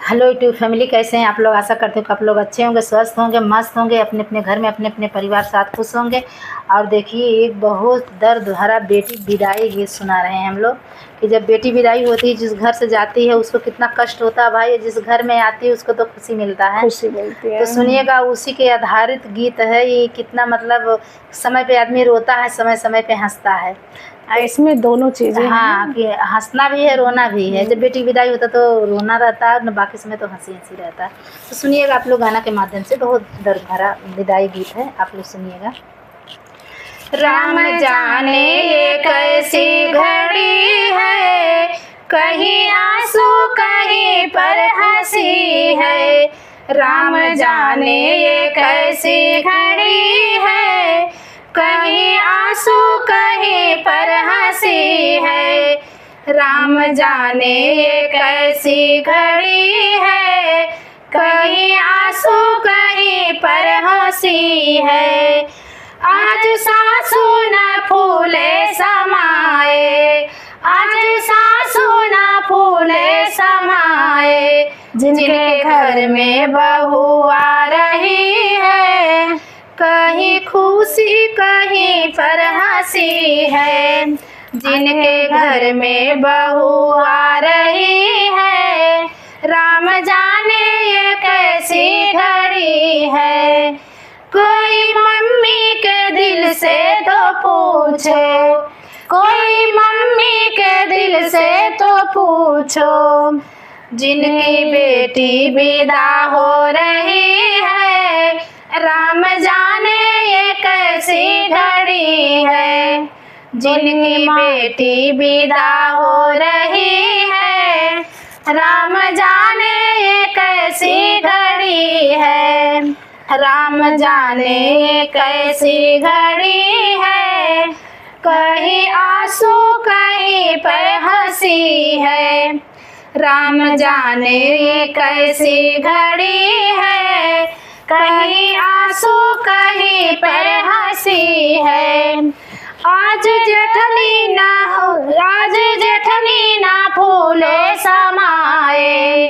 Hello YouTube family, कैसे हैं आप लोग। आशा करते हो कि आप लोग अच्छे होंगे, स्वस्थ होंगे, मस्त होंगे, अपने अपने घर में अपने अपने परिवार साथ खुश होंगे। और देखिए, एक बहुत दर्द भरा बेटी विदाई गीत सुना रहे हैं हम लोग कि जब बेटी विदाई होती है, जिस घर से जाती है उसको कितना कष्ट होता है भाई। जिस घर में आती है उसको तो खुशी मिलता है, खुशी मिलती है। तो सुनिएगा, उसी के आधारित गीत है ये। कितना मतलब समय पे आदमी रोता है, समय समय पे हंसता है। इसमें दोनों चीजें हाँ, कि हंसना भी है, रोना भी है। जब बेटी विदाई होता तो रोना रहता है, न बाकी समय तो हंसी हंसी रहता है। तो सुनिएगा आप लोग गाना के माध्यम से, बहुत दर्द भरा विदाई गीत है, आप लोग सुनिएगा। राम जाने ये कैसी घड़ी है, कहीं आंसू कहीं पर हंसी है। राम जाने ये कैसी घड़ी है, कहीं आंसू कहीं पर हंसी है। राम जाने ये कैसी घड़ी है, कहीं आंसू कहीं पर हंसी है। आज सासू न फूले समाए, आज सासू न फूले समाए। जिनके घर में बहू आ रही है, कहीं खुशी कहीं पर हंसी है। जिनके घर में बहू आ रही है, राम जाने ये कैसी घड़ी है। कोई मम्मी के दिल से तो पूछो, कोई मम्मी के दिल से तो पूछो। जिनकी बेटी विदा हो रही है, राम जाने ये कैसी घड़ी है। जिनकी बेटी विदा हो रही है, राम जाने ये कैसी घड़ी है। राम जाने ये कैसी घड़ी है, कहीं आंसू कहीं पर हंसी है। राम जाने ये कैसी घड़ी है, कहीं आंसू कहीं पर हंसी है। आज जेठनी ना हो, आज जेठनी ना फूले समाए,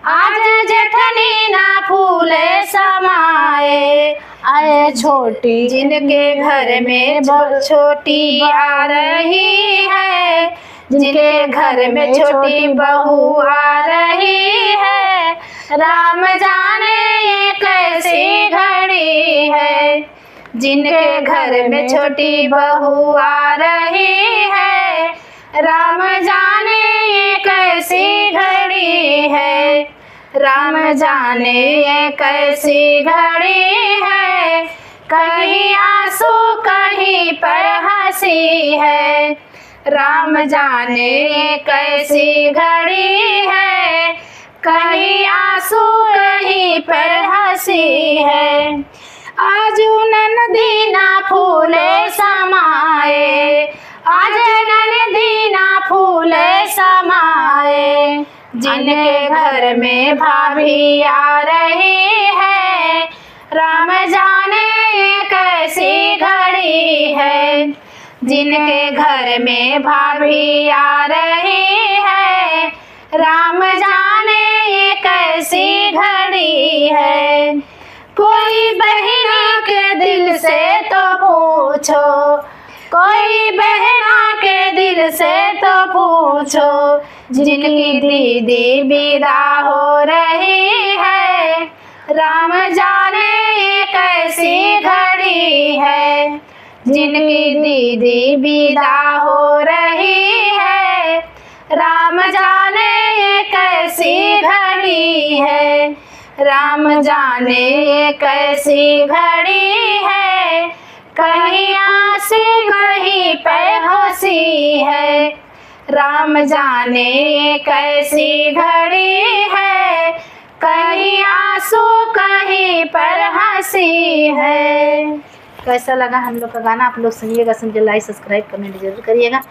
आज जेठनी ना फूले समाए। आए छोटी जिनके घर में छोटी आ रही है, जिनके घर में छोटी बहू आ रही है। राम जाने ये कैसी घड़ी है। जिनके घर में छोटी बहू आ रही है, राम जाने ये कैसी घड़ी है। राम जाने ये कैसी घड़ी है, कहीं आंसू कहीं पर हंसी है। राम जाने ये कैसी घड़ी है, कहीं आंसू कहीं पर हंसी है। आज ननदी ना फूले समाए, आज ननदी ना फूले समाए। जिनके घर में भाभी आ रही है, राम जाने ये कैसी घड़ी है। जिनके घर में भाभी आ रही है, राम जाने ये कैसी घड़ी है। कोई बहना के दिल से तो पूछो, कोई बहना के दिल से तो पूछो। जिनकी दीदी विदा हो रही है, राम जाने ये कैसी घड़ी है। जिनकी दीदी विदा हो रही है, राम जाने ये कैसी घड़ी है। राम जाने ये कैसी घड़ी है, कहीं आंसू कहीं पर हंसी है। राम जाने ये कैसी घड़ी है, कहीं आंसू कहीं पर हंसी है। कैसा लगा हम लोग का गाना, आप लोग सुनिएगा, सुन के लाइक सब्सक्राइब कमेंट जरूर करिएगा।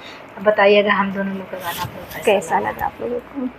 बताइएगा हम दोनों लोग का गाना आप लोग कैसा लगा आप लोगों को।